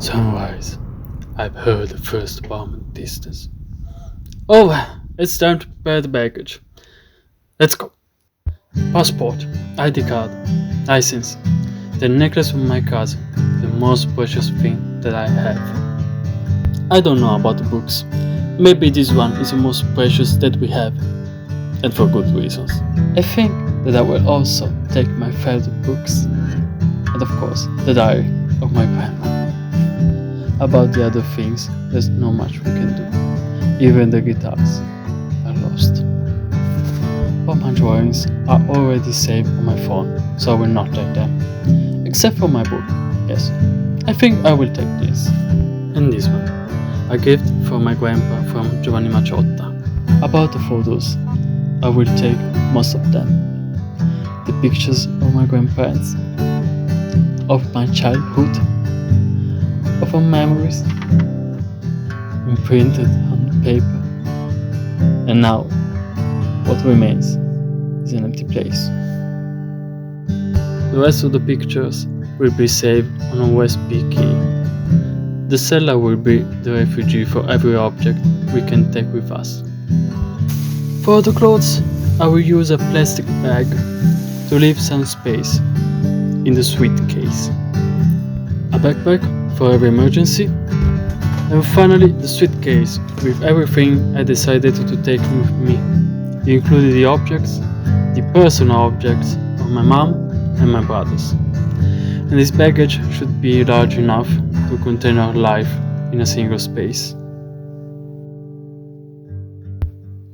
Sunrise. I've heard the first bomb in the distance. Oh, it's time to prepare the baggage. Let's go. Passport, ID card, license, the necklace from my cousin, the most precious thing that I have. I don't know about the books. Maybe this one is the most precious that we have, and for good reasons. I think that I will also take my favorite books, and of course, the diary of my grandma. About the other things, there's not much we can do. Even the guitars are lost. All my drawings are already saved on my phone, so I will not take them. Except for my book. Yes, I think I will take this. And this one. A gift from my grandpa from Giovanni Maciotta. About the photos, I will take most of them. The pictures of my grandparents, of my childhood, of our memories, imprinted on paper. And now, what remains is an empty place. The rest of the pictures will be saved on a USB key. The cellar will be the refugee for every object we can take with us. For the clothes, I will use a plastic bag to leave some space in the suitcase. A backpack for every emergency. And finally, the suitcase with everything I decided to take with me. It included the objects, the personal objects of my mom and my brothers. And this baggage should be large enough to contain our life in a single space.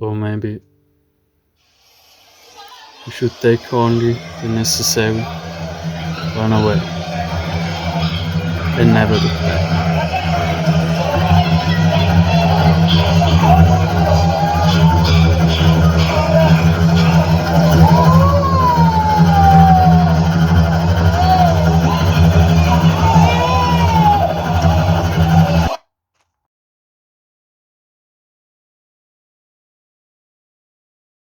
Or maybe we should take only the necessary, run away, and never look back.